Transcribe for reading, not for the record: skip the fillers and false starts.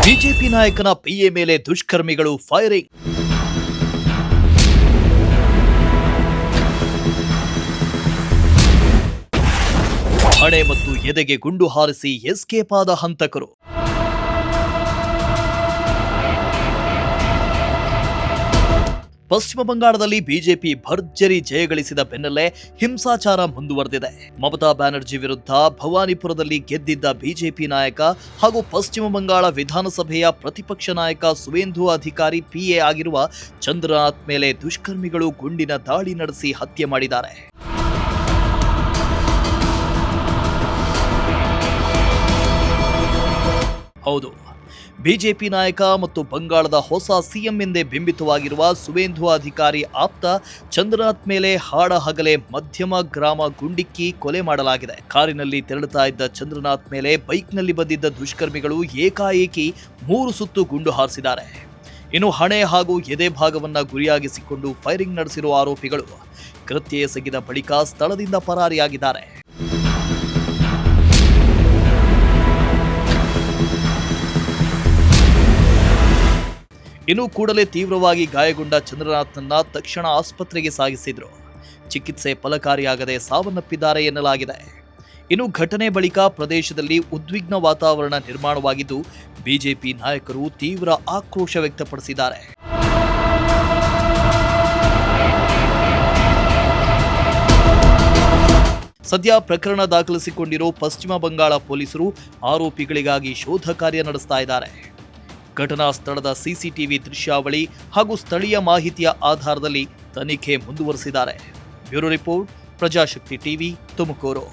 BJP ನಾಯಕನ PA ಮೇಲೆ ದುಷ್ಕರ್ಮಿಗಳು ಫೈರಿಂಗ್. ಹಣೆ ಮತ್ತು ಎದೆಗೆ ಗುಂಡು ಹಾರಿಸಿ ಎಸ್ಕೇಪ್ ಆದ ಹಂತಕರು. ಪಶ್ಚಿಮ ಬಂಗಾಳದಲ್ಲಿ ಬಿಜೆಪಿ ಭರ್ಜರಿ ಜಯಗಳಿಸಿದ ಬೆನ್ನಲ್ಲೇ ಹಿಂಸಾಚಾರ ಮುಂದುವರೆದಿದೆ. ಮಮತಾ ಬ್ಯಾನರ್ಜಿ ವಿರುದ್ಧ ಭವಾನಿಪುರದಲ್ಲಿ ಗೆದ್ದಿದ್ದ ಬಿಜೆಪಿ ನಾಯಕ ಹಾಗೂ ಪಶ್ಚಿಮ ಬಂಗಾಳ ವಿಧಾನಸಭೆಯ ಪ್ರತಿಪಕ್ಷ ನಾಯಕ ಸುವೇಂದು ಅಧಿಕಾರಿ ಪಿಎ ಆಗಿರುವ ಚಂದ್ರನಾಥ್ ಮೇಲೆ ದುಷ್ಕರ್ಮಿಗಳು ಗುಂಡಿನ ದಾಳಿ ನಡೆಸಿ ಹತ್ಯೆ ಮಾಡಿದ್ದಾರೆ. ಹೌದು, ಬಿಜೆಪಿ ನಾಯಕ ಮತ್ತು ಬಂಗಾಳದ ಹೊಸ ಸಿಎಂ ಎಂದೇ ಬಿಂಬಿತವಾಗಿರುವ ಸುವೇಂದು ಅಧಿಕಾರಿ ಆಪ್ತ ಚಂದ್ರನಾಥ್ ಮೇಲೆ ಹಾಡಹಗಲೇ ಮಧ್ಯಮ ಗ್ರಾಮ ಗುಂಡಿಕ್ಕಿ ಕೊಲೆ ಮಾಡಲಾಗಿದೆ. ಕಾರಿನಲ್ಲಿ ತೆರಳುತ್ತಾ ಇದ್ದ ಚಂದ್ರನಾಥ್ ಮೇಲೆ ಬೈಕ್ನಲ್ಲಿ ಬಂದಿದ್ದ ದುಷ್ಕರ್ಮಿಗಳು ಏಕಾಏಕಿ 3 ಸುತ್ತು ಗುಂಡು ಹಾರಿಸಿದ್ದಾರೆ. ಇನ್ನು ಹಣೆ ಹಾಗೂ ಎದೆ ಭಾಗವನ್ನ ಗುರಿಯಾಗಿಸಿಕೊಂಡು ಫೈರಿಂಗ್ ನಡೆಸಿರುವ ಆರೋಪಿಗಳು ಕೃತ್ಯ ಎಸಗಿದ ಬಳಿಕ ಸ್ಥಳದಿಂದ ಪರಾರಿಯಾಗಿದ್ದಾರೆ. ಇನ್ನು ಕೂಡಲೇ ತೀವ್ರವಾಗಿ ಗಾಯಗೊಂಡ ಚಂದ್ರನಾಥ್ನನ್ನ ತಕ್ಷಣ ಆಸ್ಪತ್ರೆಗೆ ಸಾಗಿಸಿದ್ರು. ಚಿಕಿತ್ಸೆ ಫಲಕಾರಿಯಾಗದೆ ಸಾವನ್ನಪ್ಪಿದ್ದಾರೆ ಎನ್ನಲಾಗಿದೆ. ಇನ್ನು ಘಟನೆ ಬಳಿಕ ಪ್ರದೇಶದಲ್ಲಿ ಉದ್ವಿಗ್ನ ವಾತಾವರಣ ನಿರ್ಮಾಣವಾಗಿದ್ದು ಬಿಜೆಪಿ ನಾಯಕರು ತೀವ್ರ ಆಕ್ರೋಶ ವ್ಯಕ್ತಪಡಿಸಿದ್ದಾರೆ. ಸದ್ಯ ಪ್ರಕರಣ ದಾಖಲಿಸಿಕೊಂಡಿರೋ ಪಶ್ಚಿಮ ಬಂಗಾಳ ಪೊಲೀಸರು ಆರೋಪಿಗಳಿಗಾಗಿ ಶೋಧ ಕಾರ್ಯ ನಡೆಸ್ತಾ ಇದ್ದಾರೆ. ಘಟನಾ ಸ್ಥಳದ ಸಿಸಿಟಿವಿ ದೃಶ್ಯಾವಳಿ ಹಾಗೂ ಸ್ಥಳೀಯ ಮಾಹಿತಿಯ ಆಧಾರದಲ್ಲಿ ತನಿಖೆ ಮುಂದುವರೆಸಿದ್ದಾರೆ. Bureau report, Prajashakti TV, Tumakuru.